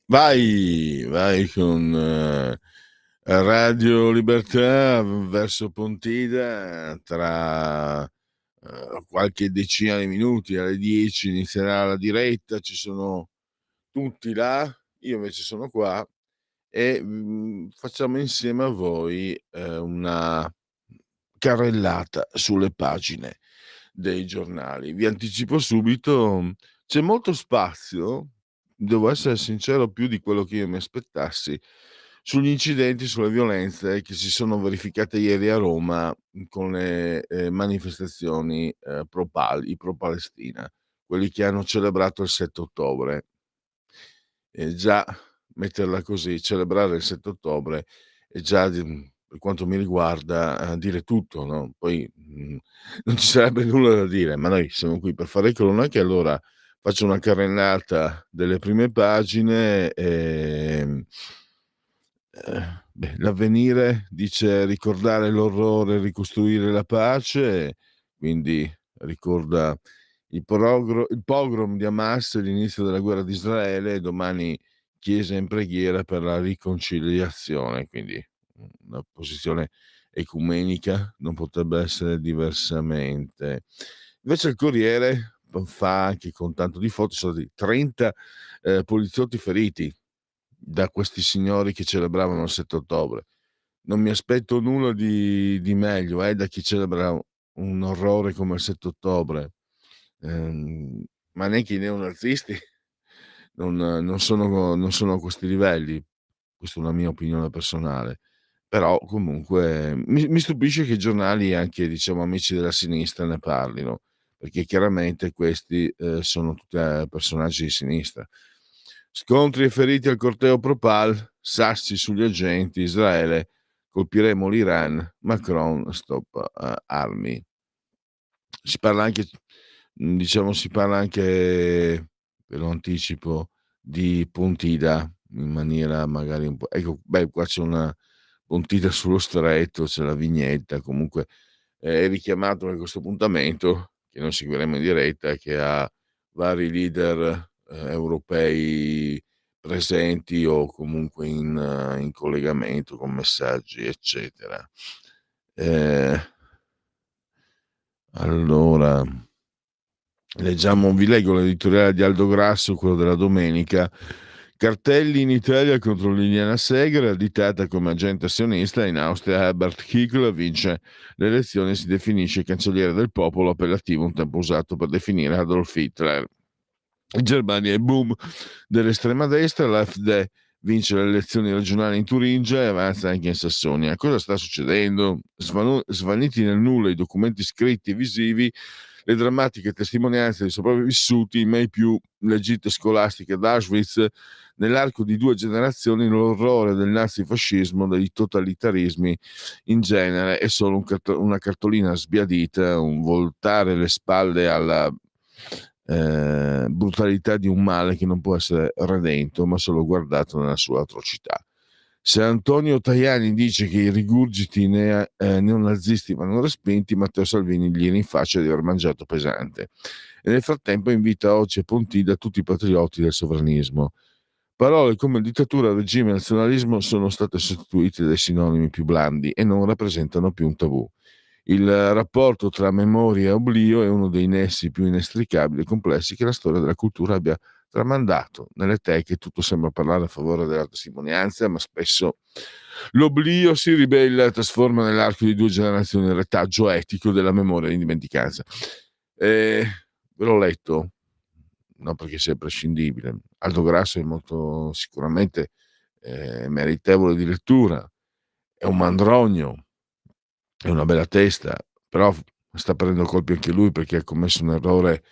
Vai con Radio Libertà verso Pontida tra qualche decina di minuti, alle 10 inizierà la diretta, ci sono tutti là, io invece sono qua e, facciamo insieme a voi, una carrellata sulle pagine dei giornali. Vi anticipo subito, c'è molto spazio, devo essere sincero, più di quello che io mi aspettassi, sugli incidenti, sulle violenze che si sono verificate ieri a Roma, con le, manifestazioni, pro Palestina, quelli che hanno celebrato il 7 ottobre. Già metterla così, celebrare il 7 ottobre è già per quanto mi riguarda, dire tutto, no, poi, non ci sarebbe nulla da dire, ma noi siamo qui per fare cronache, allora faccio una carrellata delle prime pagine, beh, l'Avvenire dice: "Ricordare l'orrore, ricostruire la pace", quindi ricorda il pogrom di Hamas, l'inizio della guerra di Israele, e domani chiesa in preghiera per la riconciliazione, quindi una posizione ecumenica, non potrebbe essere diversamente. Invece il Corriere fa anche con tanto di foto, sono stati 30, poliziotti feriti da questi signori che celebravano il 7 ottobre. Non mi aspetto nulla di meglio, da chi celebra un orrore come il 7 ottobre. Ehm, ma neanche i neonazisti non sono a questi livelli. Questa è una mia opinione personale. Però comunque mi stupisce che i giornali, anche diciamo amici della sinistra, ne parlino, perché chiaramente questi, sono tutti, personaggi di sinistra. Scontri e feriti al corteo pro-Pal, sassi sugli agenti, Israele: "Colpiremo l'Iran, Macron stop, armi". Si parla anche, diciamo si parla anche, ve lo anticipo, di Pontida in maniera magari un po', ecco, beh, qua c'è una Pontida sullo stretto, c'è la vignetta, comunque è richiamato anche questo appuntamento che noi seguiremo in diretta e che ha vari leader, europei presenti o comunque in collegamento con messaggi, eccetera. Ehm, allora vi leggo l'editoriale di Aldo Grasso, quello della domenica. Cartelli in Italia contro Liliana Segre, additata come agente azionista. In Austria Herbert Kickl vince le elezioni e si definisce cancelliere del popolo, appellativo un tempo usato per definire Adolf Hitler. In Germania il boom dell'estrema destra, l'AfD vince le elezioni regionali in Turingia e avanza anche in Sassonia. Cosa sta succedendo? Svaniti nel nulla i documenti scritti e visivi, le drammatiche testimonianze dei sopravvissuti, mai più le gite scolastiche ad Auschwitz, nell'arco di 2 generazioni l'orrore del nazifascismo, dei totalitarismi in genere è solo una cartolina sbiadita, un voltare le spalle alla, brutalità di un male che non può essere redento, ma solo guardato nella sua atrocità. Se Antonio Tajani dice che i rigurgiti neonazisti vanno respinti, Matteo Salvini gli rinfaccia di aver mangiato pesante. E nel frattempo invita oggi a Pontida tutti i patrioti del sovranismo. Parole come dittatura, regime e nazionalismo sono state sostituite dai sinonimi più blandi e non rappresentano più un tabù. Il rapporto tra memoria e oblio è uno dei nessi più inestricabili e complessi che la storia della cultura abbia tramandato. Nelle teche tutto sembra parlare a favore della testimonianza, ma spesso l'oblio si ribella e trasforma nell'arco di 2 generazioni il retaggio etico della memoria e indimenticanza. Ve l'ho letto, non perché sia prescindibile. Aldo Grasso è molto sicuramente, meritevole di lettura, è un mandrogno, è una bella testa, però sta prendendo colpi anche lui perché ha commesso un errore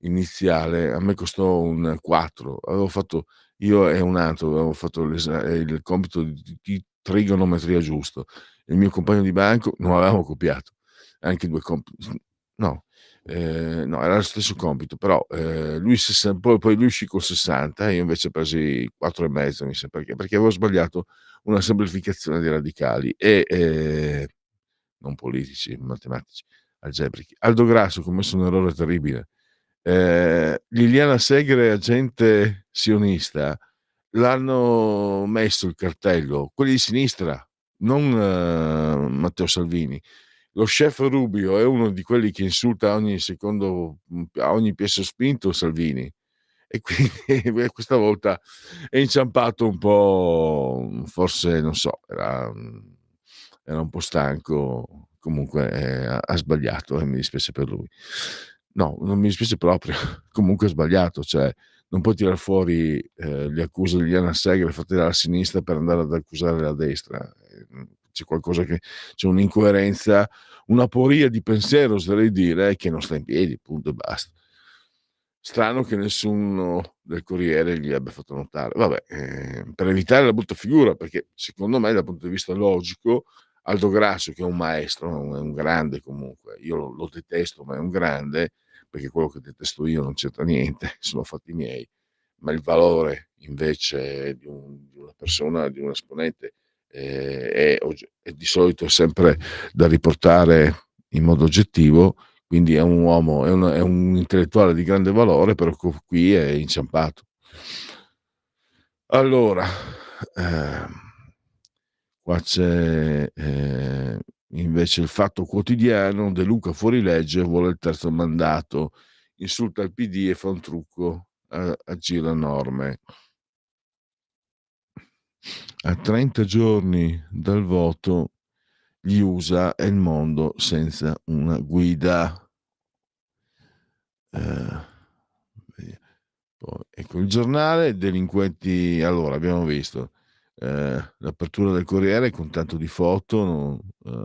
iniziale. A me costò un 4. Avevo fatto, io e un altro, avevo fatto il compito di trigonometria giusto. Il mio compagno di banco non avevamo copiato, anche 2 no, no, era lo stesso compito, però, lui poi lui uscì col 60 e io invece presi 4 e mezzo, mi sem perché avevo sbagliato una semplificazione dei radicali e, non politici, matematici, algebrici. Aldo Grasso ha commesso un errore terribile. Liliana Segre, agente sionista, l'hanno messo il cartello, quelli di sinistra, non Matteo Salvini. Lo chef Rubio è uno di quelli che insulta a ogni secondo, a ogni piè sospinto Salvini, e quindi questa volta è inciampato un po', forse non so, era un po' stanco, comunque ha sbagliato, e mi dispiace per lui. No, non mi dispiace proprio, comunque ha sbagliato, cioè non puoi tirar fuori le accuse di Liliana Segre fatte dalla sinistra per andare ad accusare la destra. C'è qualcosa che c'è un'incoerenza, una aporia di pensiero, oserei dire, che non sta in piedi, punto e basta. Strano che nessuno del Corriere gli abbia fatto notare. Vabbè, per evitare la brutta figura, perché secondo me dal punto di vista logico Aldo Grasso, che è un maestro, è un grande comunque, io lo detesto, ma è un grande, perché quello che detesto io non c'entra niente, sono fatti miei, ma il valore invece di una persona, di un esponente, è di solito sempre da riportare in modo oggettivo, quindi è un uomo, è un intellettuale di grande valore, però qui è inciampato. Allora, ehm, qua c'è, invece il Fatto Quotidiano: De Luca fuori legge, vuole il terzo mandato, insulta il PD e fa un trucco, aggira norme. A 30 giorni dal voto, gli USA e il mondo senza una guida. Ehm, vedi poi ecco il giornale, delinquenti, allora abbiamo visto, l'apertura del Corriere con tanto di foto,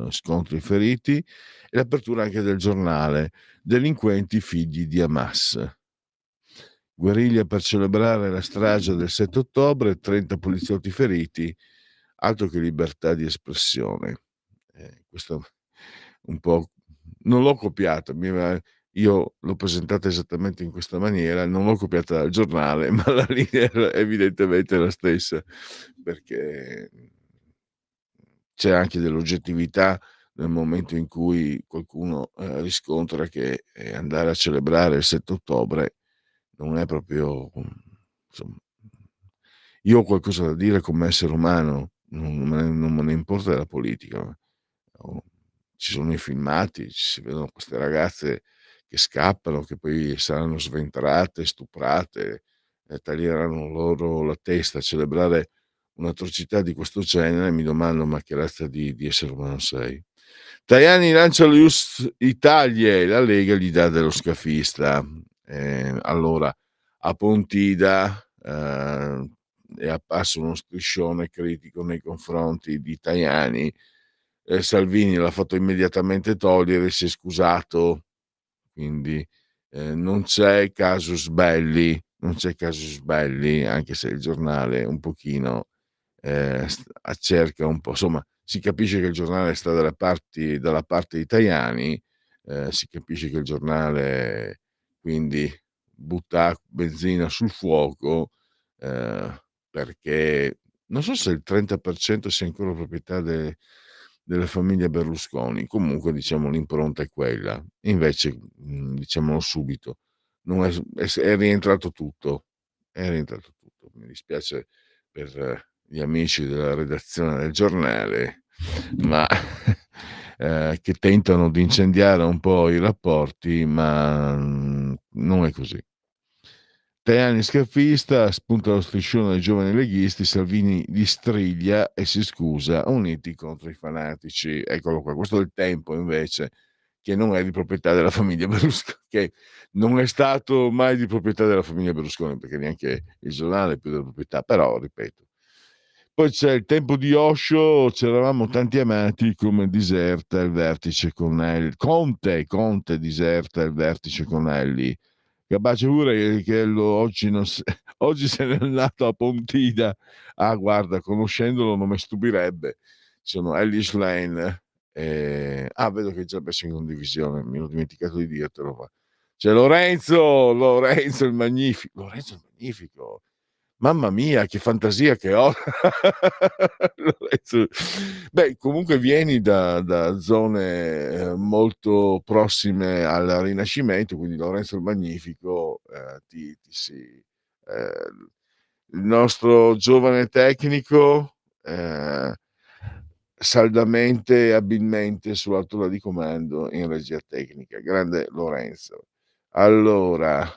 scontri feriti, e l'apertura anche del giornale, delinquenti figli di Hamas. Guerriglia per celebrare la strage del 7 ottobre, 30 poliziotti feriti, altro che libertà di espressione. Questo un po' non l'ho copiata, io l'ho presentata esattamente in questa maniera, non l'ho copiata dal giornale, ma la linea era evidentemente la stessa, perché c'è anche dell'oggettività nel momento in cui qualcuno, riscontra che, andare a celebrare il 7 ottobre non è proprio, insomma, io ho qualcosa da dire come essere umano, non me ne importa della politica. O ci sono i filmati, ci si vedono queste ragazze che scappano, che poi saranno sventrate, stuprate, taglieranno loro la testa. Celebrare un'atrocità di questo genere, mi domando: ma che razza di essere umano sei? Tajani lancia lo Ius Italiae, la Lega gli dà dello scafista. Allora, a Pontida, è apparso uno striscione critico nei confronti di Tajani. Salvini l'ha fatto immediatamente togliere, si è scusato, quindi, non c'è casus belli, non c'è casus belli, anche se il giornale un pochino, accerca un po', insomma, si capisce che il giornale sta dalla parte di Tajani, si capisce che il giornale quindi butta benzina sul fuoco, perché non so se il 30% sia ancora proprietà della famiglia Berlusconi, comunque diciamo l'impronta è quella. Invece, diciamolo subito, non è rientrato tutto, è rientrato tutto. Mi dispiace per gli amici della redazione del giornale, ma che tentano di incendiare un po' i rapporti, ma, non è così. Tajani scaffista, spunta lo striscione dei giovani leghisti, Salvini li striglia e si scusa, uniti contro i fanatici. Eccolo qua, questo è il Tempo invece, che non è di proprietà della famiglia Berlusconi, che non è stato mai di proprietà della famiglia Berlusconi, perché neanche il giornale è più della proprietà, però ripeto. Poi c'è il Tempo di Osho, c'eravamo tanti amati, come diserta il vertice con Conte diserta il vertice con Elly. Capace pure che oggi, non s oggi se n'è andato a Pontida. Ah, guarda, conoscendolo non mi stupirebbe. Sono Elly Schlein, vedo che è già messo in condivisione, mi ero dimenticato di dirtelo, ma c'è Lorenzo il Magnifico. Mamma mia, che fantasia che ho. Lorenzo, beh, comunque vieni da zone, molto prossime al Rinascimento, quindi Lorenzo il Magnifico, ti si, il nostro giovane tecnico, ehm, saldamente e abilmente sulla tolla di comando in regia tecnica, grande Lorenzo. Allora,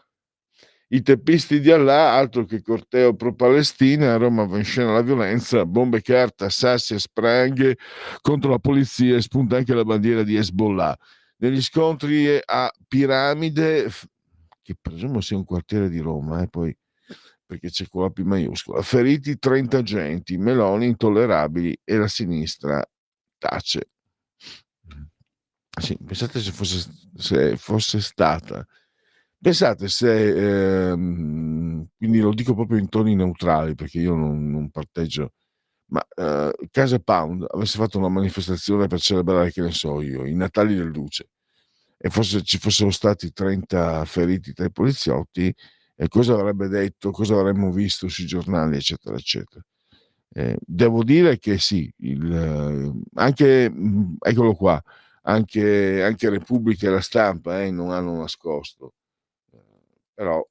i teppisti di Allah, altro che corteo pro Palestina, a Roma va in scena la violenza, bombe carta, sassi e spranghe contro la polizia e spunta anche la bandiera di Hezbollah. Negli scontri a Piramide, che presumo sia un quartiere di Roma, poi perché c'è con la P maiuscola, feriti 30 agenti, Meloni intollerabili e la sinistra tace. Sì, pensate se fosse stata, pensate se, quindi lo dico proprio in toni neutrali perché io non parteggio, ma, Casa Pound avesse fatto una manifestazione per celebrare, che ne so io, i Natali del Duce e ci fossero stati 30 feriti tra i poliziotti, e cosa avrebbe detto, cosa avremmo visto sui giornali, eccetera, eccetera. Devo dire che sì, anche, eccolo qua, anche Repubblica e La Stampa, non hanno nascosto, ehm, però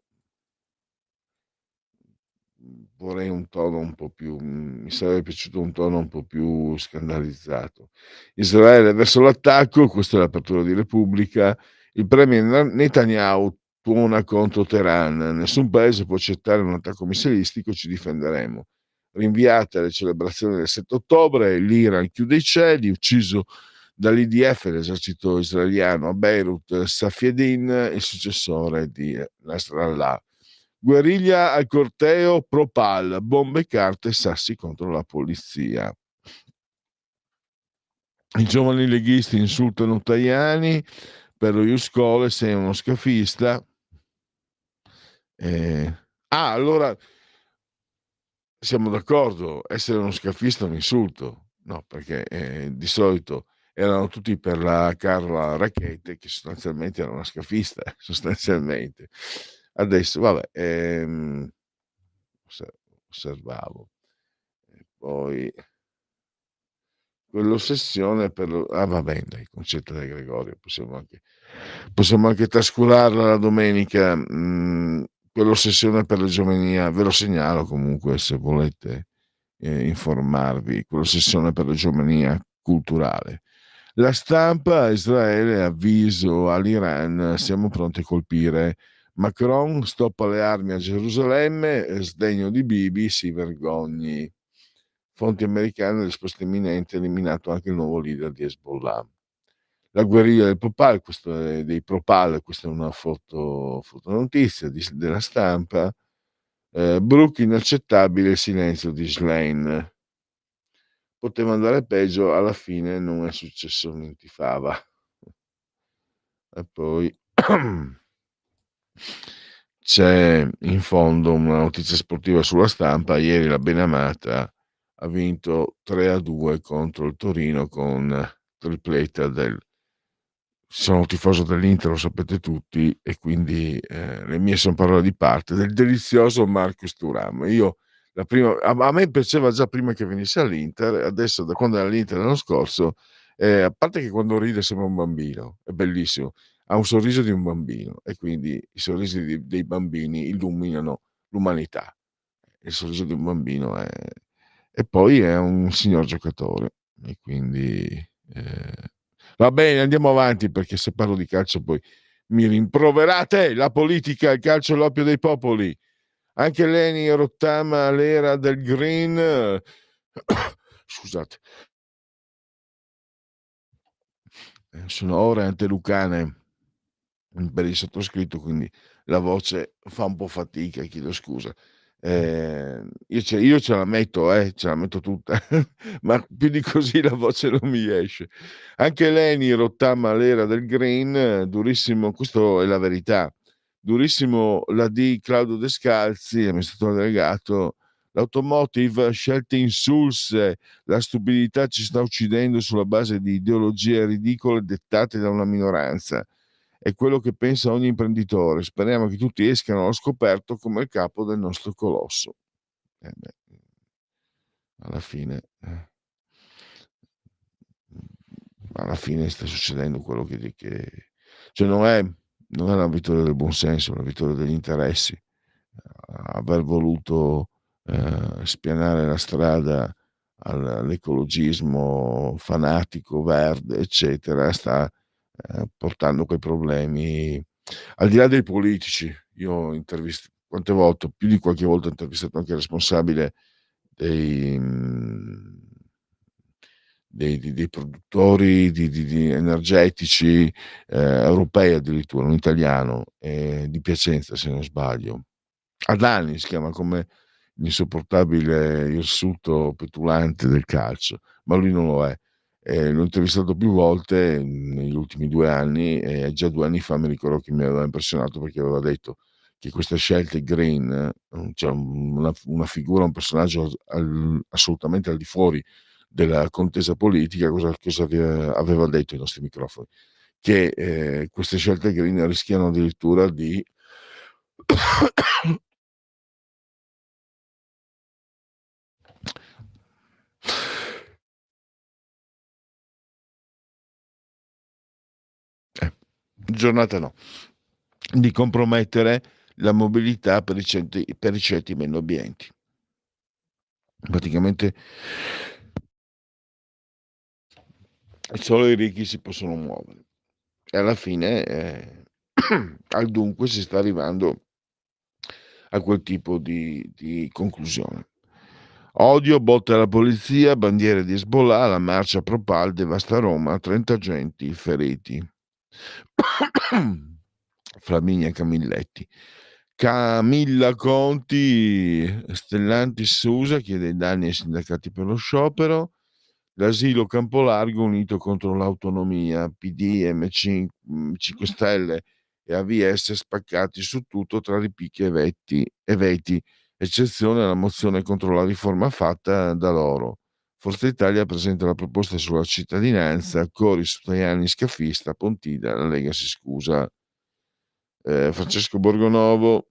vorrei un tono un po' più, mi sarebbe piaciuto un tono un po' più scandalizzato. Israele verso l'attacco, questa è l'apertura di Repubblica, il premier Netanyahu tuona contro Teheran: "Nessun paese può accettare un attacco missilistico, ci difenderemo". Rinviate le celebrazioni del 7 ottobre, l'Iran chiude i cieli, ucciso dall'IDF, l'esercito israeliano, a Beirut, Safieddin, il successore di Nasrallah. Guerriglia al corteo pro-Pal, bombe, carte e sassi contro la polizia. I giovani leghisti insultano Tajani per lo Ius Scholae, sei uno scafista. Allora siamo d'accordo, essere uno scafista è un insulto? No, perché, di solito erano tutti per la Carla Rackete, che sostanzialmente era una scafista, sostanzialmente. Adesso vabbè, Osse osservavo. E poi quell'ossessione per lo vabbè dai, Concetta De Gregorio possiamo anche trascurarla la domenica, quell'ossessione per l'egemonia, ve lo segnalo comunque se volete, informarvi, quell'ossessione per l'egemonia culturale. La Stampa, Israele, avviso all'Iran, siamo pronti a colpire. Macron stoppa le armi a Gerusalemme, sdegno di Bibi, si vergogni. Fonti americane, risposta imminente, eliminato anche il nuovo leader di Hezbollah. La guerriglia del Propal, questo è dei Propal, questa è una fotonotizia della Stampa. Brooke inaccettabile il silenzio di Schlein. Poteva andare peggio, alla fine non è successo niente fava. E poi c'è in fondo una notizia sportiva sulla Stampa: ieri la Benamata ha vinto 3-2 contro il Torino con tripletta del sono tifoso dell'Inter, lo sapete tutti, e quindi, le mie son parole di parte, del delizioso Marcus Thuram. Io la prima a me piaceva già prima che venisse all'Inter, adesso da quando è all'Inter l'anno scorso, a parte che quando ride sembra un bambino, è bellissimo, ha un sorriso di un bambino e quindi i sorrisi dei bambini illuminano l'umanità. Il sorriso di un bambino è, e poi è un signor giocatore e quindi, ehm va bene, andiamo avanti perché se parlo di calcio poi mi rimproverate. La politica, il calcio è l'oppio dei popoli. Anche Leni rottama l'era del green. Scusate, sono ore antelucane per il sottoscritto, quindi la voce fa un po' fatica, chiedo scusa. Io ce la metto, ce la metto tutta, ma più di così la voce non mi esce. Anche Leni rottama l'era del green, durissimo, questo è la verità, durissimo l'AD Claudio Descalzi, amministratore delegato, l'automotive scelte insulse, la stupidità ci sta uccidendo sulla base di ideologie ridicole dettate da una minoranza. È quello che pensa ogni imprenditore. Speriamo che tutti escano allo scoperto come il capo del nostro colosso. Beh, alla fine, alla fine sta succedendo quello cioè non è una vittoria del buon senso, è una vittoria degli interessi. Aver voluto spianare la strada all'ecologismo fanatico, verde, eccetera, sta portando quei problemi. Al di là dei politici, io ho quante volte, più di qualche volta ho intervistato anche il responsabile dei, dei produttori di energetici europei, addirittura un italiano, di Piacenza se non sbaglio. Adani si chiama, come l'insopportabile irsuto petulante del calcio, ma lui non lo è. L'ho intervistato più volte negli ultimi 2 anni, e già 2 anni fa mi ricordo che mi aveva impressionato perché aveva detto che queste scelte green, cioè una figura, un personaggio assolutamente al di fuori della contesa politica, cosa aveva detto ai nostri microfoni? Che, queste scelte green rischiano addirittura di giornata no, di compromettere la mobilità per i ceti meno abbienti. Praticamente solo i ricchi si possono muovere e alla fine, al dunque si sta arrivando a quel tipo di conclusione. Odio, botte alla polizia, bandiere di Hezbollah, la marcia pro Pal devasta Roma, 30 agenti feriti. Flaminia Camilletti. Camilla Conti, Stellantis Susa chiede i danni ai sindacati per lo sciopero. L'asilo Campolargo unito contro l'autonomia, PD, M5 Stelle e AVS spaccati su tutto tra ripicchi e veti, eccezione la mozione contro la riforma fatta da loro. Forza Italia presenta la proposta sulla cittadinanza, Cori su Tajani scaffista, Pontida, la Lega si scusa. Francesco Borgonovo,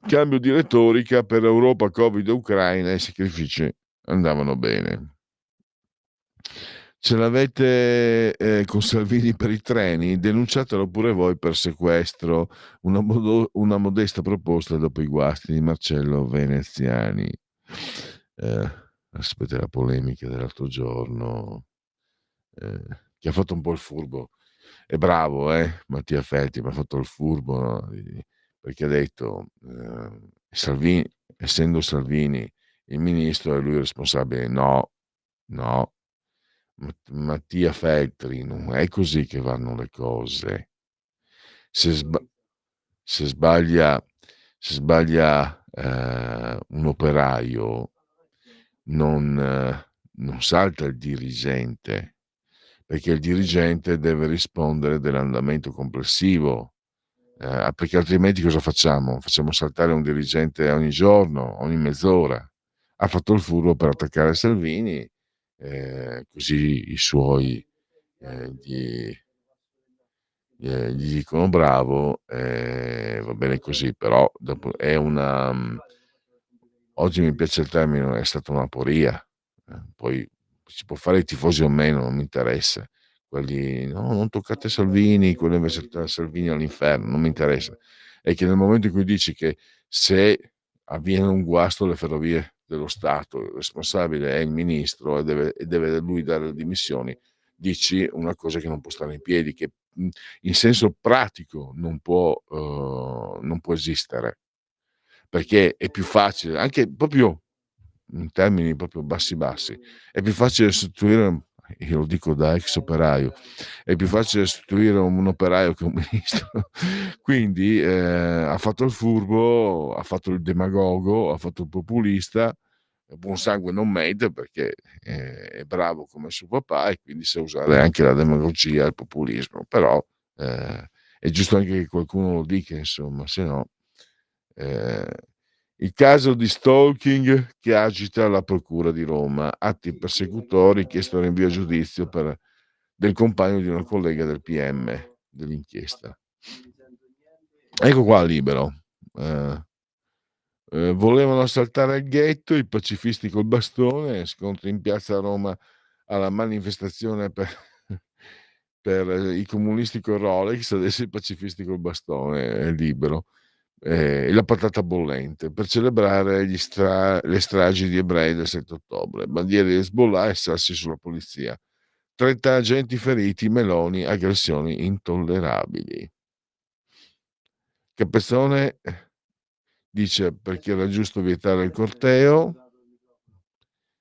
cambio di retorica per Europa, Covid e Ucraina, i sacrifici andavano bene. Ce l'avete con Salvini per i treni? Denunciatelo pure voi per sequestro, una modesta proposta dopo i guasti di Marcello Veneziani. Aspetta la polemica dell'altro giorno, che ha fatto un po' il furbo. È bravo, Mattia Feltri, ma ha fatto il furbo, no, perché ha detto, Salvini, essendo Salvini il ministro, è lui il responsabile. No, no. Mattia Feltri, non è così che vanno le cose. Se, sba- se sbaglia, se sbaglia un operaio, non salta il dirigente, perché il dirigente deve rispondere dell'andamento complessivo. Perché altrimenti cosa facciamo? Facciamo saltare un dirigente ogni giorno, ogni mezz'ora. Ha fatto il furbo per attaccare Salvini, così i suoi gli dicono bravo, va bene così, però dopo è oggi mi piace il termine, è stata una poria. Poi si può fare i tifosi o meno, non mi interessa. Quelli: "No, non toccate Salvini", quello invece Salvini all'inferno, non mi interessa. È che nel momento in cui dici che se avviene un guasto alle ferrovie dello Stato, il responsabile è il ministro e deve lui dare le dimissioni, dici una cosa che non può stare in piedi, che, in senso pratico non può esistere, perché è più facile, anche proprio in termini proprio bassi, è più facile sostituire, io lo dico da ex operaio, è più facile sostituire un operaio che un ministro. Quindi, ha fatto il furbo, ha fatto il demagogo, ha fatto il populista, buon sangue non mente perché, è bravo come suo papà e quindi sa usare anche la demagogia e il populismo, però, è giusto anche che qualcuno lo dica insomma, se no, ehm il caso di stalking che agita la procura di Roma, atti persecutori, chiesto rinvio a giudizio del compagno di una collega del PM dell'inchiesta. Ecco qua Libero. Ehm, volevano assaltare il ghetto, i pacifisti col bastone, scontri in piazza a Roma alla manifestazione per per i comunisti col Rolex, adesso i pacifisti col bastone, è Libero. e la patata bollente per celebrare le stragi di ebrei del 7 ottobre, bandiere di Hezbollah e sassi sulla polizia. 30 agenti feriti, Meloni, aggressioni intollerabili. Capezzone dice perché era giusto vietare il corteo,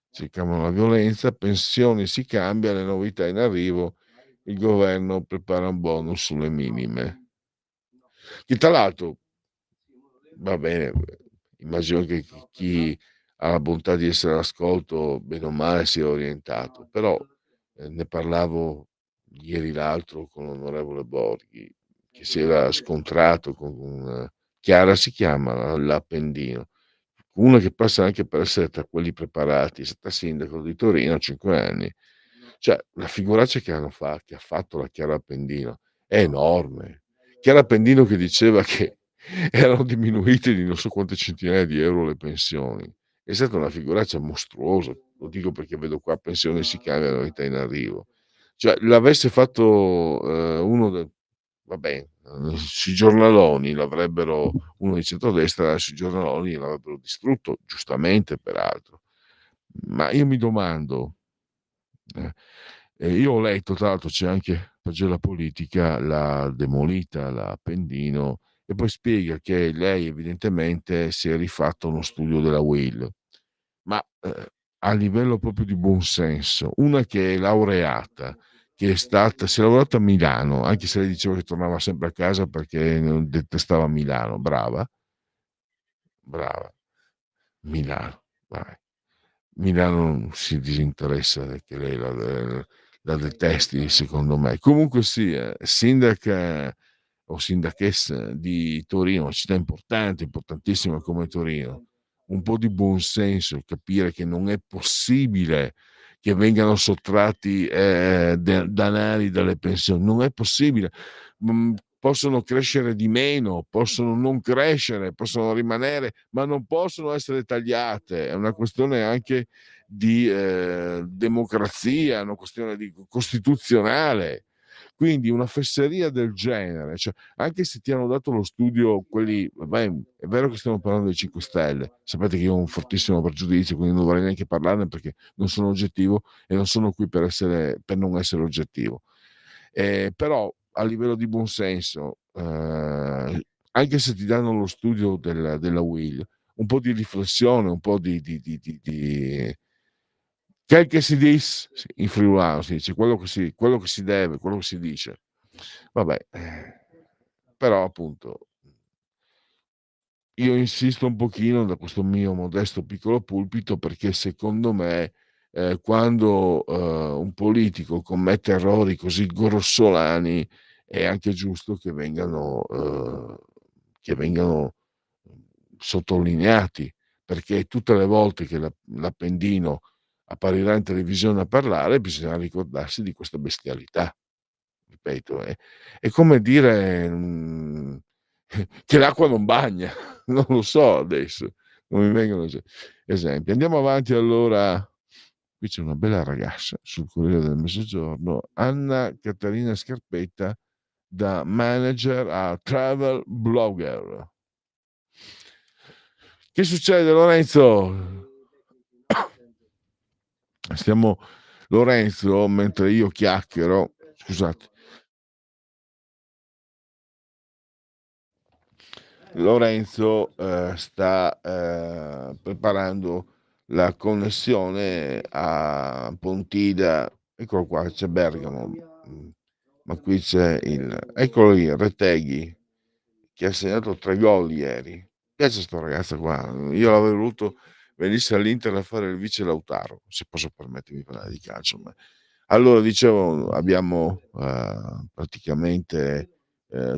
si calmano la violenza, pensioni si cambia, le novità in arrivo, il governo prepara un bonus sulle minime. Che tra l'altro va bene, immagino che chi ha la bontà di essere all'ascolto, bene o male, sia orientato, però, ne parlavo ieri l'altro con l'onorevole Borghi, che si era scontrato con Chiara si chiama, l'Appendino, una che passa anche per essere tra quelli preparati, è stata sindaco di Torino 5 anni. Cioè, la figuraccia che ha fatto la Chiara Appendino è enorme. Chiara Appendino che diceva che erano diminuite di non so quante centinaia di euro le pensioni. È stata una figuraccia mostruosa, lo dico perché vedo qua pensioni si cambiano, annualità in arrivo. Cioè, l'avesse fatto, uno de vabbè, sui giornaloni l'avrebbero uno di centrodestra sui giornaloni l'avrebbero distrutto, giustamente peraltro. Ma io mi domando, io ho letto tra l'altro c'è anche Pagella Politica, l'ha demolita l'Appendino e poi spiega che lei evidentemente si è rifatta uno studio della UIL, ma, a livello proprio di buon senso, una che è laureata, che è stata si è laureata a Milano, anche se lei diceva che tornava sempre a casa perché non detestava Milano, brava, brava, Milano, vai. Milano non si disinteressa che lei la detesti secondo me. Comunque sia, sindaca o sindachessa di Torino, una città importante, importantissima come Torino, un po' di buon senso, capire che non è possibile che vengano sottratti, danari dalle pensioni, non è possibile. Possono crescere di meno, possono non crescere, possono rimanere, ma non possono essere tagliate. È una questione anche di, democrazia, è una questione di costituzionale. Quindi una fesseria del genere, cioè anche se ti hanno dato lo studio quelli vai è vero che stiamo parlando dei 5 Stelle, sapete che io ho un fortissimo pregiudizio, quindi non vorrei neanche parlarne perché non sono oggettivo e non sono qui per non essere oggettivo. Però a livello di buon senso, anche se ti danno lo studio della UIL, un po' di riflessione, un po' di quel che si dis in friulano si dice, quello che si deve, quello che si dice. Vabbè, però appunto io insisto un pochino da questo mio modesto piccolo pulpito perché secondo me, quando, un politico commette errori così grossolani è anche giusto che vengano, sottolineati, perché tutte le volte che l'Appendino apparirà in televisione a parlare bisogna ricordarsi di questa bestialità. Ripeto, è come dire, che l'acqua non bagna, non lo so adesso, non mi vengono esempi. Andiamo avanti allora, qui c'è una bella ragazza sul Corriere del Mezzogiorno, Anna Catarina Scarpetta, da manager a travel blogger. Che succede Lorenzo? Stiamo Lorenzo, mentre io chiacchiero scusate. Lorenzo, sta, preparando la connessione a Pontida, eccolo qua, c'è Bergamo, ma qui c'è il eccolo lì, Retegui, che ha segnato 3 gol ieri. Piace 'sto ragazzo qua, io l'avrei voluto venisse all'Inter a fare il vice Lautaro, se posso permettermi di parlare di calcio, ma allora dicevo abbiamo, praticamente,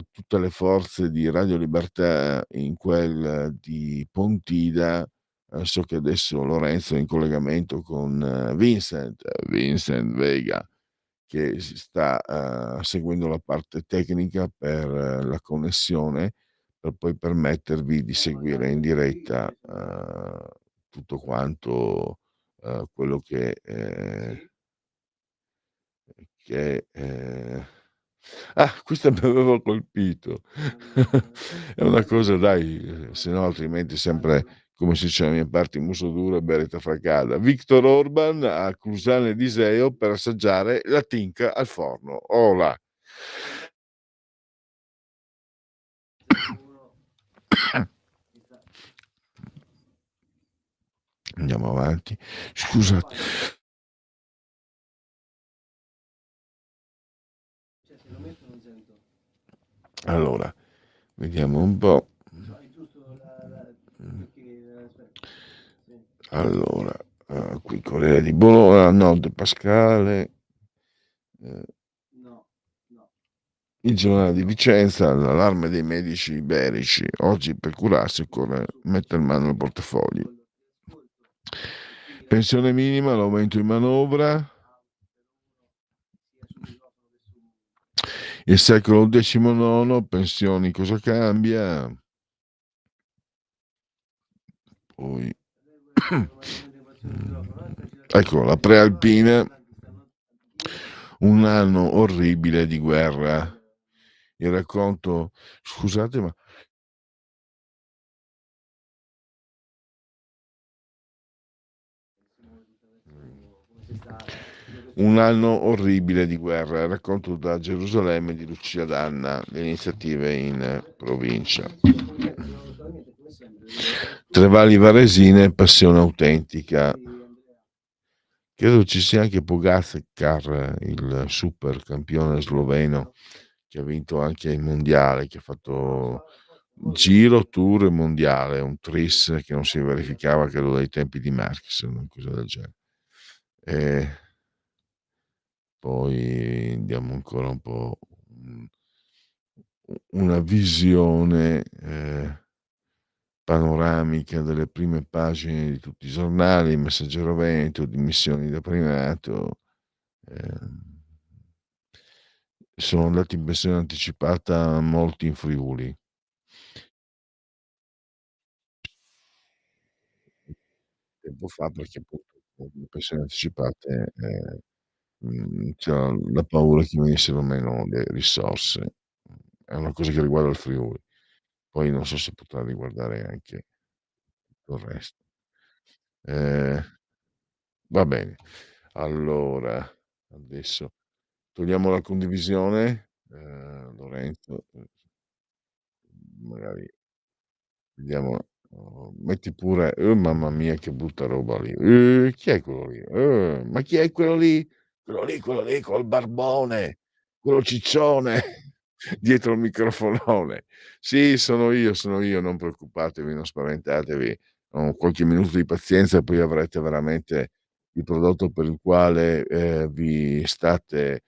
tutte le forze di Radio Libertà in quel di Pontida. So che adesso Lorenzo è in collegamento con Vincent Vega, che si sta, seguendo la parte tecnica per la connessione, per poi permettervi di seguire in diretta, tutto quanto, quello che, Ah, questa mi aveva colpito. È una cosa dai, se no altrimenti sempre, come si dice dalle mie parti, muso duro e beretta fra calda. Viktor Orban a Cusane d'Iseo per assaggiare la tinca al forno. Ola. Andiamo avanti. Scusate. Allora, vediamo un po'. Allora, qui Corriere di Bologna, no, De Pascale, ehm, il giornale di Vicenza, l'allarme dei medici iberici, oggi per curarsi occorre metter mano al portafogli. Pensione minima, l'aumento in manovra, il secolo XIX, pensioni cosa cambia, poi ecco la prealpina, un anno orribile di guerra. Il racconto scusate ma un anno orribile di guerra, il racconto da Gerusalemme di Lucia Danna, le iniziative in provincia. Trevali Varesine, passione autentica. Credo ci sia anche Pogačar, il super campione sloveno, che ha vinto anche il mondiale, che ha fatto Giro, Tour e mondiale, un tris che non si verificava credo dai tempi di Marx, una cosa del genere. E poi andiamo ancora un po', una visione, panoramica delle prime pagine di tutti i giornali, Messaggero Veneto, dimissioni da primato, ehm, sono andati in pensione anticipata molti in Friuli. Tempo fa perché appunto con le pensioni anticipate, c'era la paura che venissero meno le risorse. È una cosa che riguarda il Friuli. Poi non so se potrà riguardare anche tutto il resto. Ehm, va bene. Allora, adesso togliamo la condivisione, Lorenzo, magari vediamo, metti pure mamma mia che brutta roba lì. Chi è quello lì? Ma chi è quello lì? Quello lì col barbone, quello ciccione dietro il microfonone. Sì, sono io, non preoccupatevi, non spaventatevi. Ho qualche minuto di pazienza e poi avrete veramente il prodotto per il quale, vi state,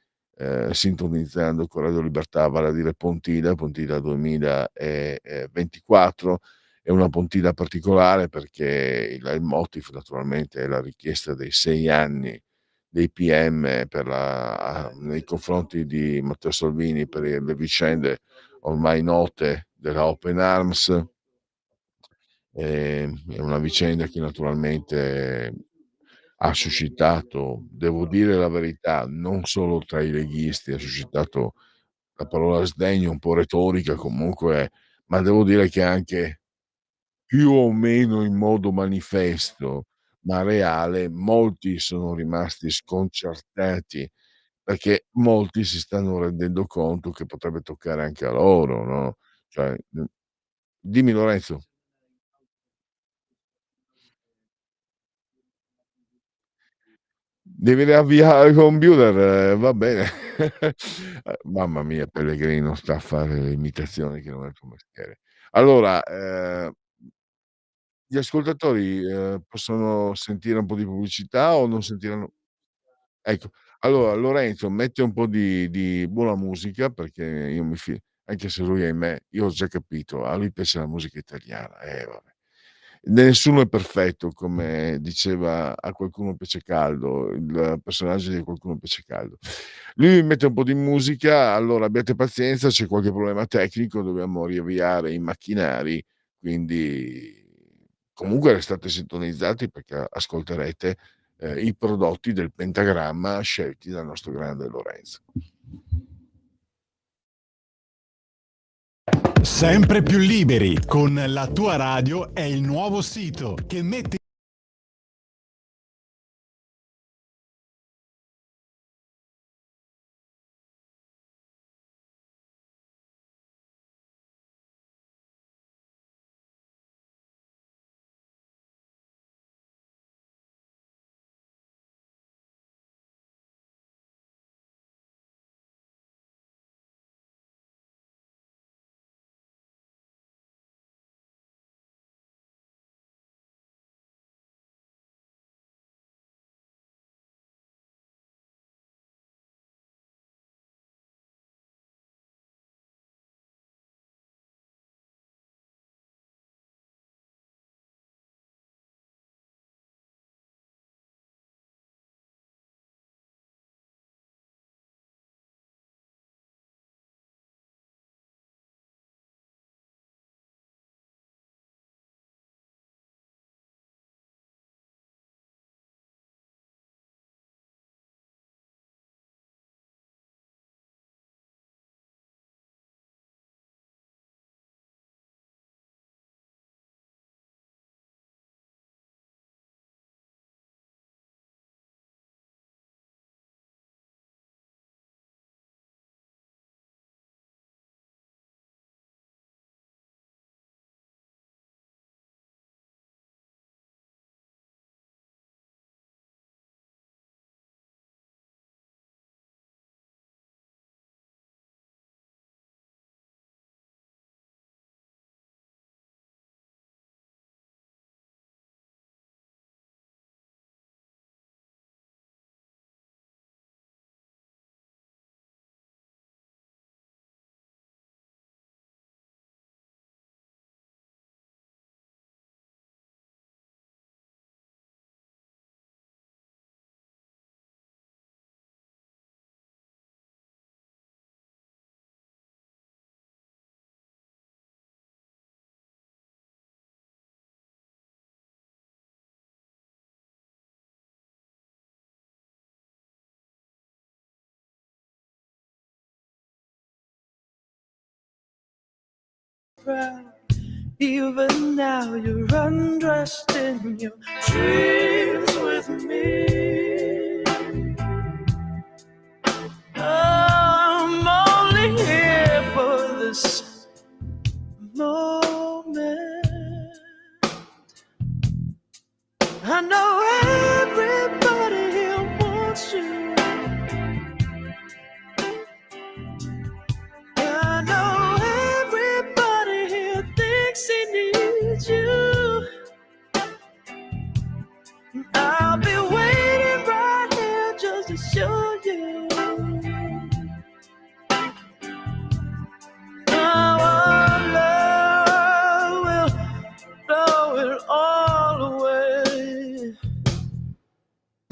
sintonizzando con Radio Libertà, vale a dire Pontida 2024. È una Pontida particolare perché il leitmotiv naturalmente è la richiesta dei 6 anni dei PM per nei confronti di Matteo Salvini per le vicende ormai note della Open Arms. È una vicenda che naturalmente ha suscitato, devo dire la verità, non solo tra i leghisti, ha suscitato la parola sdegno un po' retorica comunque, ma devo dire che anche più o meno in modo manifesto, ma reale, molti sono rimasti sconcertati, perché molti si stanno rendendo conto che potrebbe toccare anche a loro, no, cioè, dimmi Lorenzo. Devi riavviare il computer, va bene. Mamma mia, Pellegrino sta a fare le imitazioni che non è il suo mestiere. Allora, gli ascoltatori, possono sentire un po' di pubblicità o non sentiranno ecco, allora Lorenzo mette un po' di buona musica perché io mi fi anche se lui ahimè, io ho già capito, a lui piace la musica italiana, vabbè. Nessuno è perfetto, come diceva "A qualcuno piace caldo", il personaggio di "A qualcuno piace caldo". Lui mi mette un po' di musica, allora abbiate pazienza, c'è qualche problema tecnico, dobbiamo riavviare i macchinari, quindi comunque restate sintonizzati perché ascolterete, i prodotti del pentagramma scelti dal nostro grande Lorenzo. Sempre più liberi con la tua radio è il nuovo sito che mette even now you're undressed in your dreams with me. I'm only here for this moment. I know everybody here wants you. I know everybody here thinks he needs you. I'll be waiting right here just to show you. Our love will blow it all away.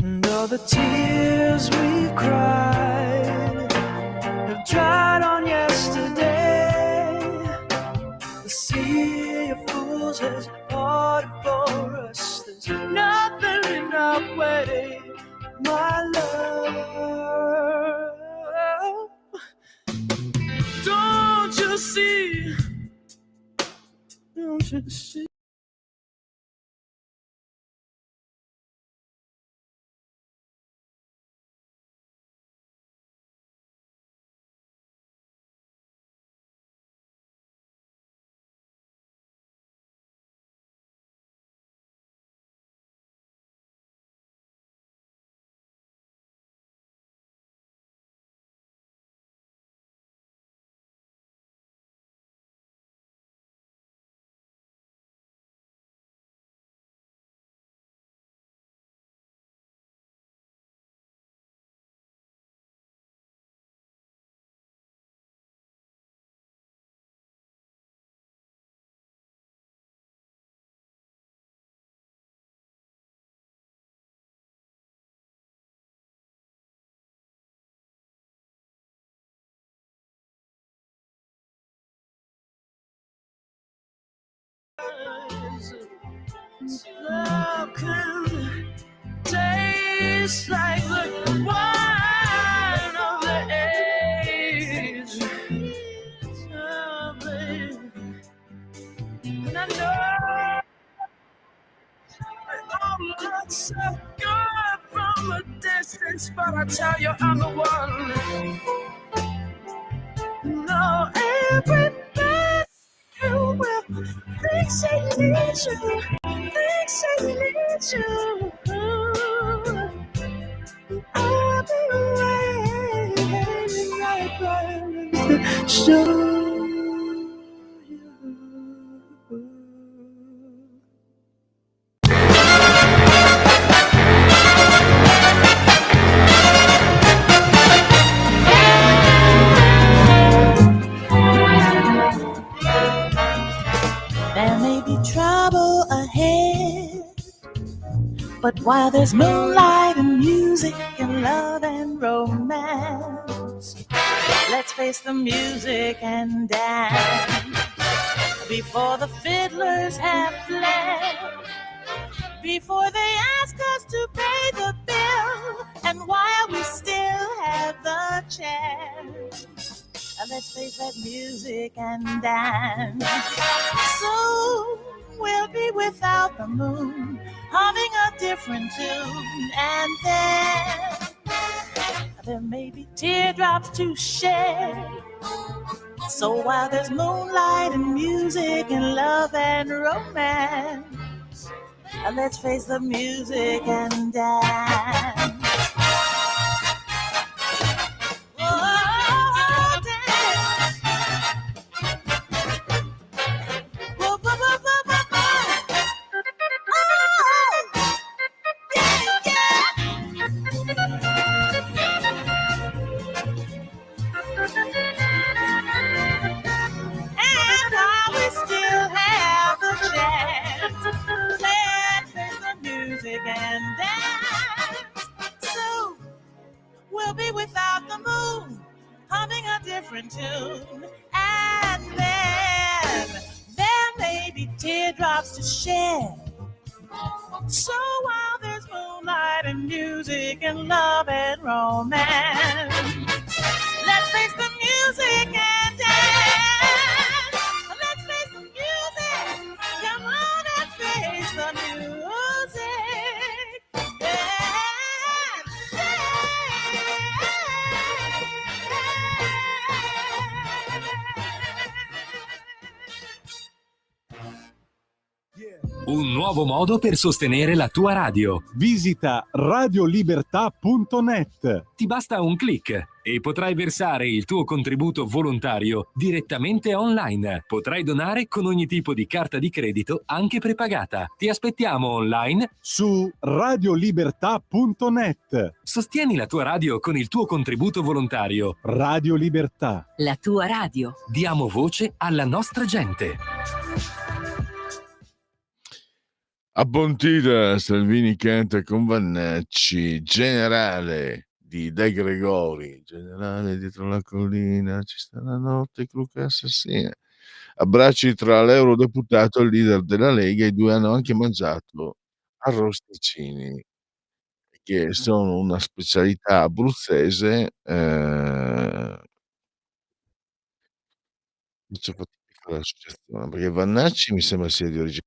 And all the tears we cried have dried on yesterday. The sea of fools has parted for us. There's nothing in our way, my love. Don't you see? Don't you see? Love can taste like the wine of the age. Oh, baby. place, but I tell you I'm the one. No, everybody will think they need you, think they need you. I'll be waiting right by to show you. There may be trouble ahead, but while there's moonlight and music and love and romance, let's face the music and dance. Before the fiddlers have fled, before they ask us to pay the bill, and while we still have the chance, let's face that music and dance. Soon we'll be without the moon, humming a different tune, and then there may be teardrops to shed. So while there's moonlight and music and love and romance, let's face the music and dance. Oh, dance. Whoa, whoa, whoa, whoa, whoa, whoa. Oh, yeah, yeah. And while we still have the chance, let's face the music and dance. So we'll be without the moon, humming a different tune, and then there may be teardrops to shed. So while there's moonlight and music and love and romance, let's face the music and dance. Let's face the music. Come on and face the music. Un nuovo modo per sostenere la tua radio. Visita radiolibertà.net. Ti basta un click e potrai versare il tuo contributo volontario direttamente online. Potrai donare con ogni tipo di carta di credito, anche prepagata. Ti aspettiamo online Su radiolibertà.net. Sostieni la tua radio con il tuo contributo volontario. Radio Libertà. La tua radio. Diamo voce alla nostra gente. A Pontida, Salvini canta con Vannacci, generale di De Gregori, generale dietro la collina, ci sta la notte cruca assassina. Abbracci tra l'eurodeputato e il leader della Lega, i due hanno anche mangiato arrosticini, che sono una specialità abruzzese, faccio fatica con l'associazione, perché Vannacci mi sembra sia di origine.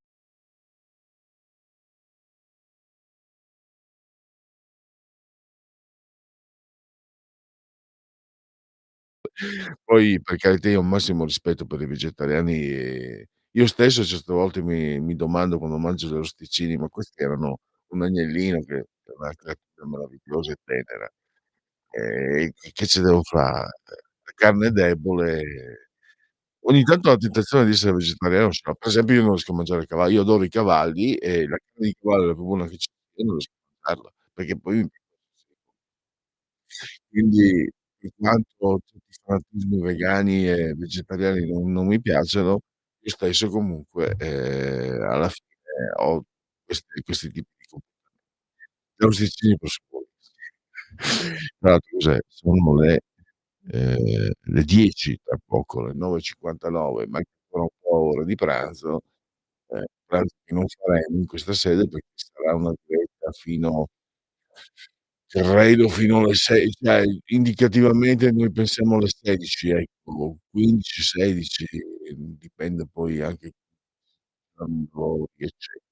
Poi per carità io ho un massimo rispetto per i vegetariani e io stesso certe volte mi domando quando mangio gli arrosticini: "Ma questi erano un agnellino che è una creatura meravigliosa e tenera, che ce devo fa? La carne è debole". Ogni tanto ho la tentazione di essere vegetariano ce l'ho. Per esempio io non riesco a mangiare il cavallo, io adoro i cavalli e la carne di cavallo è la più buona che c'è, io non riesco a mangiarla, perché poi quindi, per quanto tutti i fanatismi vegani e vegetariani non mi piacciono, io stesso comunque, alla fine ho questi tipi di comportamenti. Gli arrosticini posso tra l'altro cos'è? Sono le 10 tra poco, le 9:59, manca ancora un po' ora di pranzo, pranzo che non faremo in questa sede perché sarà una diretta fino credo fino alle 6, cioè indicativamente noi pensiamo alle 16, ecco, 15, 16, dipende poi anche da lavori, eccetera.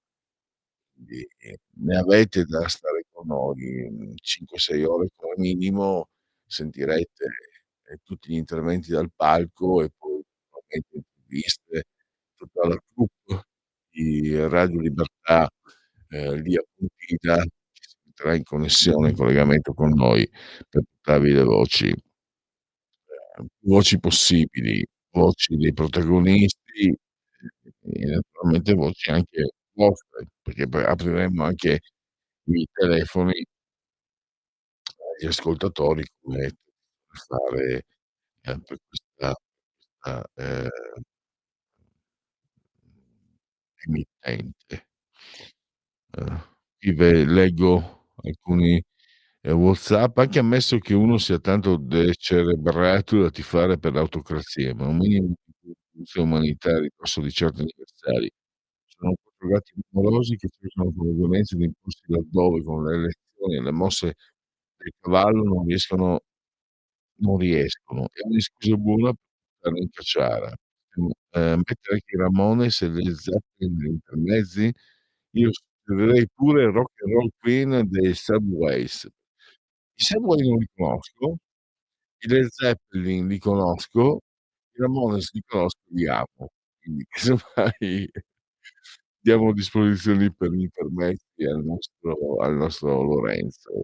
Quindi ne avete da stare con noi, 5-6 ore come minimo, sentirete, tutti gli interventi dal palco e poi naturalmente interviste, tutta la troupe di Radio Libertà, lì a Pontida, che si metterà in connessione, in collegamento con noi per portarvi le voci, più voci possibili, voci dei protagonisti e naturalmente voci anche vostre, perché poi apriremo anche i telefoni agli ascoltatori come fare, per questa, emittente. Qui leggo alcuni, WhatsApp, anche ammesso che uno sia tanto decerebrato da tifare per l'autocrazia, ma un minimo di giustizia umanitaria ai costo di certi anniversari. Sono 4 gatti rumorosi che cercano con la violenza di imporsi laddove con le elezioni e le mosse del cavallo non riescono, e ogni scusa è buona per portarli in caciara. Mettere anche i Ramones e le Zeppelin negli intermezzi? Io suggerirei pure Rock and Roll Queen dei Subways. I Subway non li conosco, i Led Zeppelin li conosco, i Ramones li conosco e li amo, quindi casomai diamo disposizioni per gli intermezzi al nostro Lorenzo.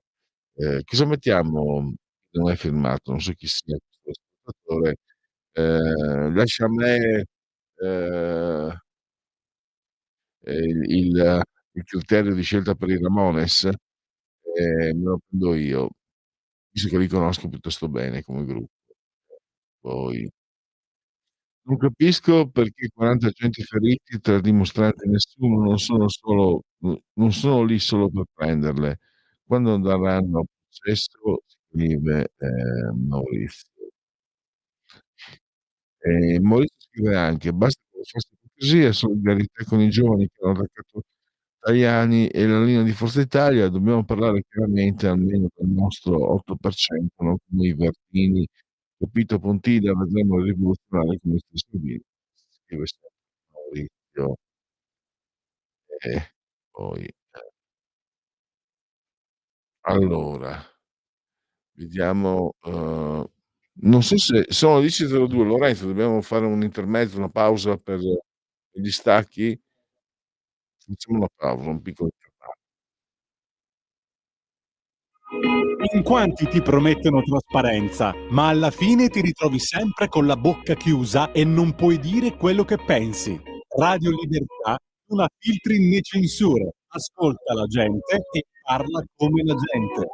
Cosa mettiamo che non è firmato? Non so chi sia questo ascoltatore. Lascia a me, ehm, il criterio di scelta per i Ramones, me lo prendo io, visto che li conosco piuttosto bene come gruppo. Poi non capisco perché 40 agenti feriti, 3 dimostranti, nessuno, non sono lì solo per prenderle. Quando andranno a processo, scrive, Maurizio. Maurizio scrive anche: "Basta che faccia ipocrisia e solidarietà con i giovani che hanno attaccato Tajani e la linea di Forza Italia, dobbiamo parlare chiaramente almeno del nostro 8%, non come i Verdini, capito Pontida, vedremo rivoluzionare come stesso Salvini." Scrive sempre Maurizio. Poi, allora, vediamo, non so se sono le 10:02. Lorenzo, dobbiamo fare un intermezzo, una pausa per gli stacchi? Facciamo una pausa, un piccolo intervallo. In quanti ti promettono trasparenza, ma alla fine ti ritrovi sempre con la bocca chiusa e non puoi dire quello che pensi. Radio Libertà non ha filtri né censure, ascolta la gente e parla come la gente.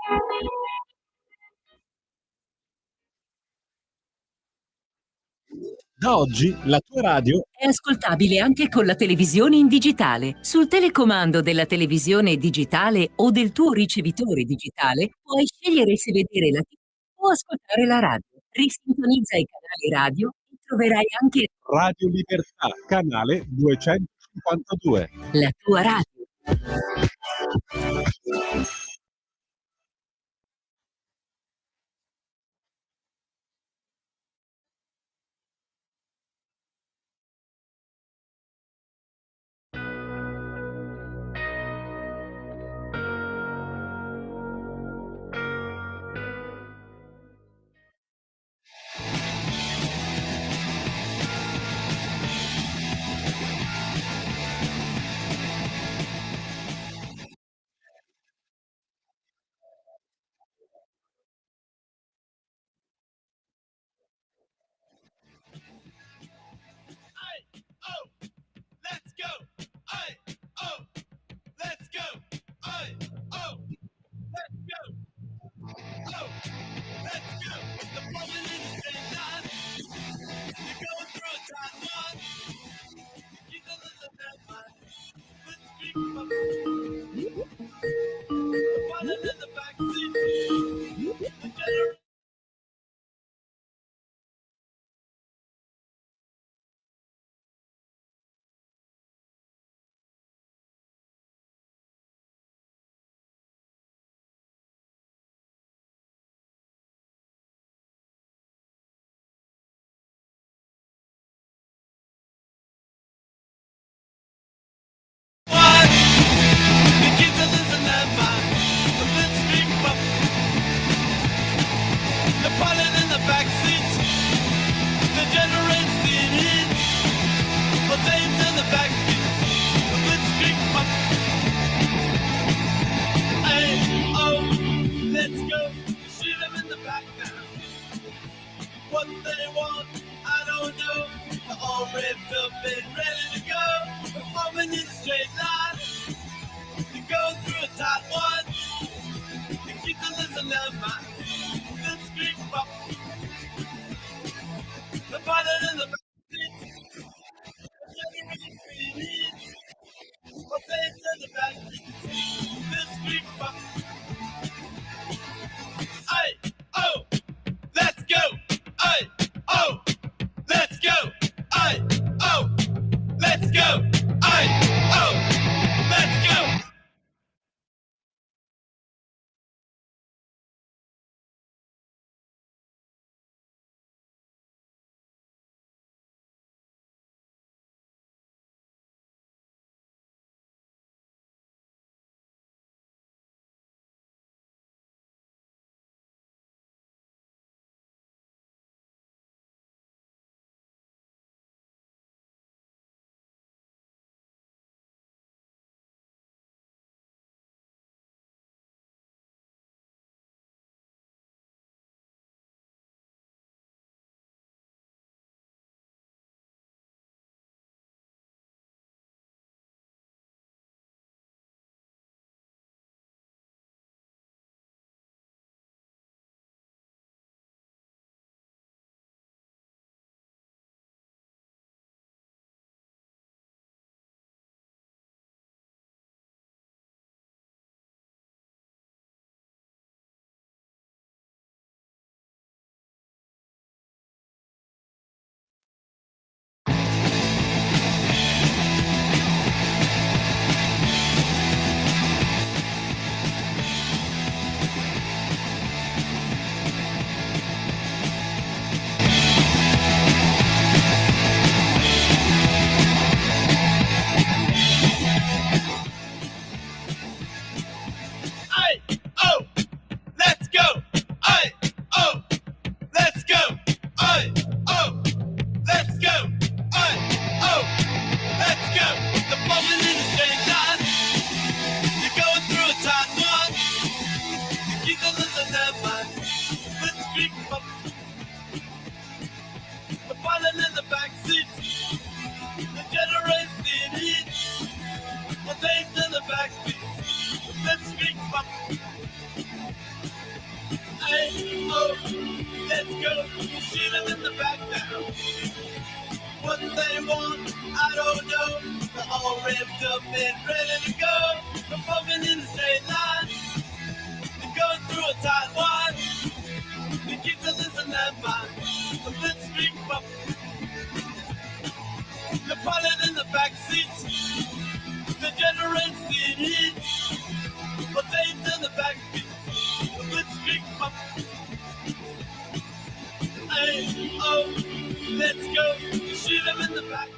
Da oggi la tua radio È ascoltabile anche con la televisione in digitale. Sul telecomando della televisione digitale o del tuo ricevitore digitale puoi scegliere se vedere la TV o ascoltare la radio. Risintonizza i canali radio e troverai anche Radio Libertà, canale 252. la tua radio. red skin in, potatoes in the back, let's pick up. Hey, oh, let's go, shoot them in the back.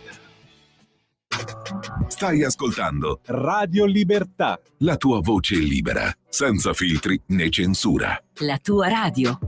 Stai ascoltando Radio Libertà. la tua voce libera, senza filtri né censura. La tua radio.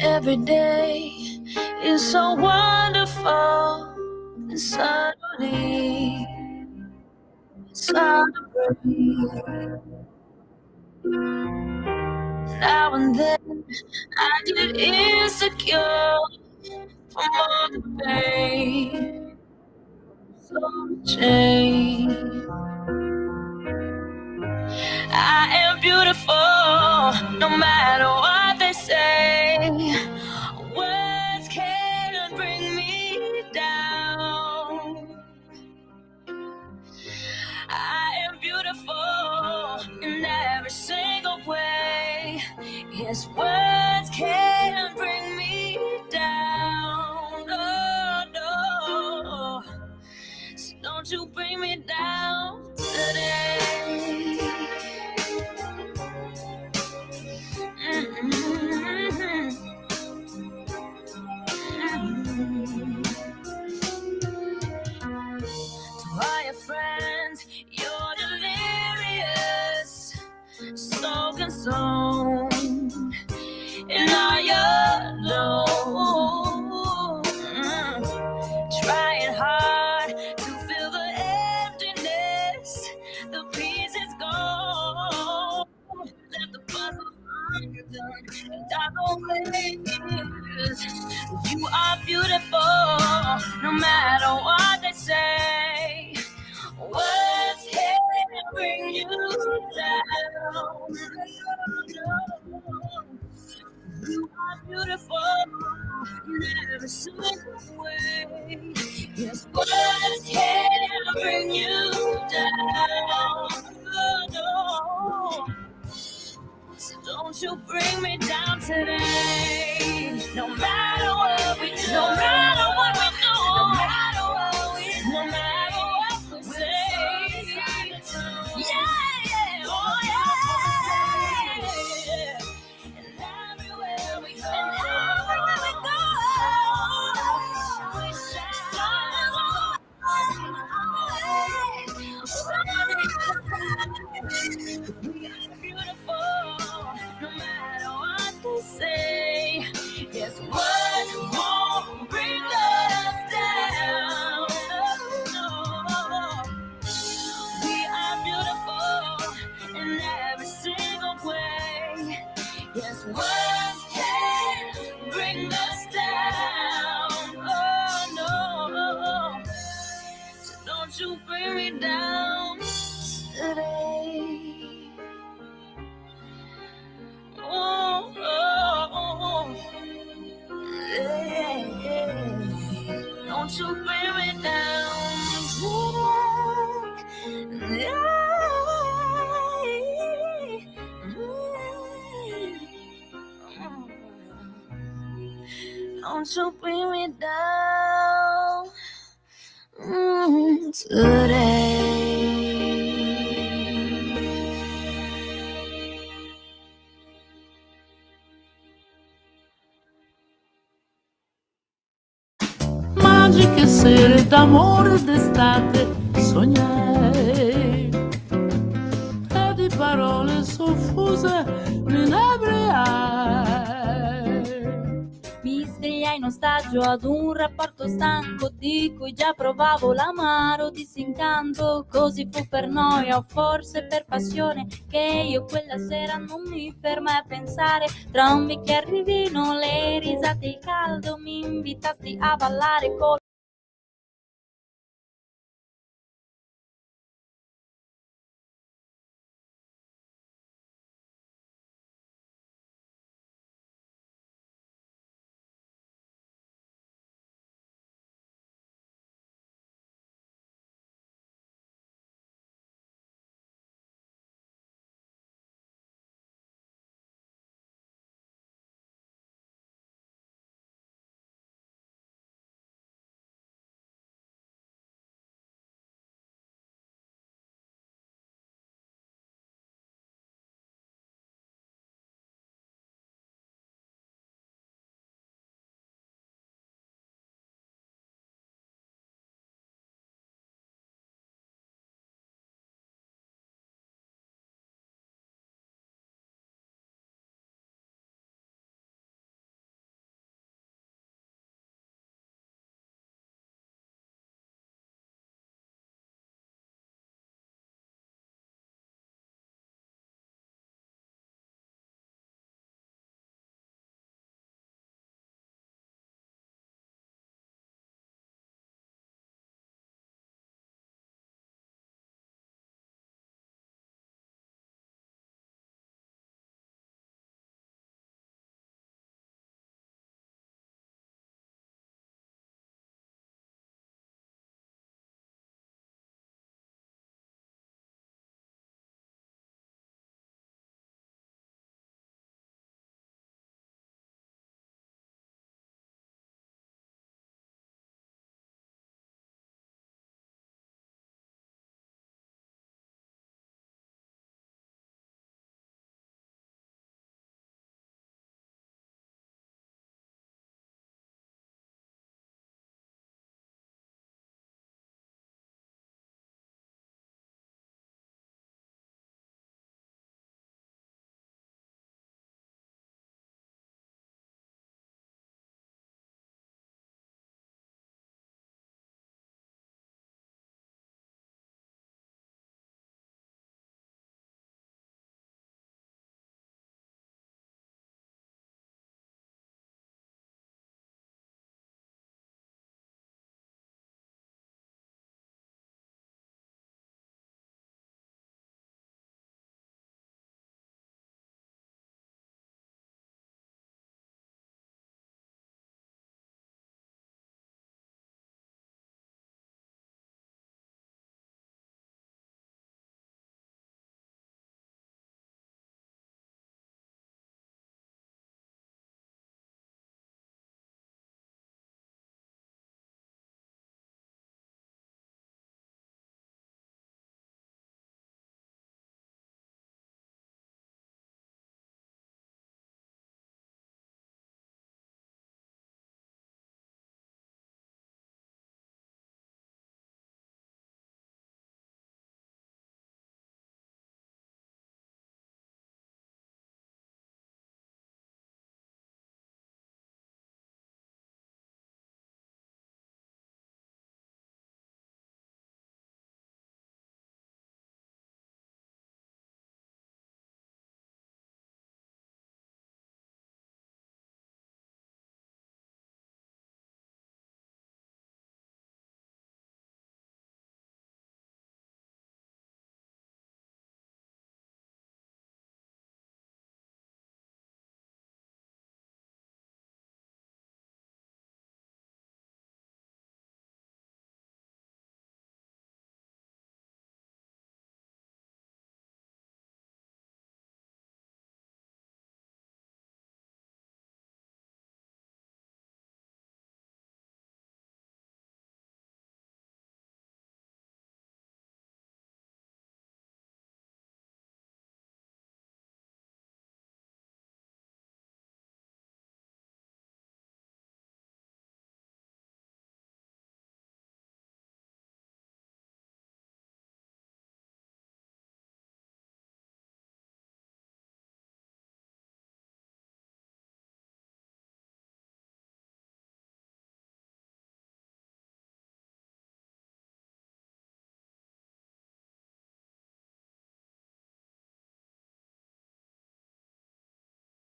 Every day is so wonderful, and suddenly it's hard to breathe. Now and then I get insecure from all the pain, so change. I am beautiful, no matter what they say. Yes, words can't bring me down. Oh, no. So don't you bring me down today. To all your friends, you're delirious, so consumed in all your alone. Trying hard to fill the emptiness, the peace is gone. Let the puzzle undone, and I don't blame you. You are beautiful, no matter what they say. Words can't bring you down. You are beautiful in every single way. Yes, words can't bring you down. No. So don't you bring me down today. No matter what we do, no matter what we do, no matter what we do, no matter what we say. Yeah, oh yeah. And everywhere we go, we are beautiful, no matter what they say. Yes, words won't bring us down. No. We are beautiful in every single way. Yes, words can bring us down. Oh no. So don't you bring me down today. Oh. Yeah. Don't you bring me down today. Don't you bring me down today. Magiche sere d'amore d'estate sognai e di parole soffuse mi inebriai. Mi svegliai in ostaggio ad un rapporto stanco di cui già provavo l'amaro disincanto. Così fu per noia o forse per passione che io quella sera non mi fermai a pensare. Tra un bicchiere di vino, le risate e il caldo mi invitasti a ballare con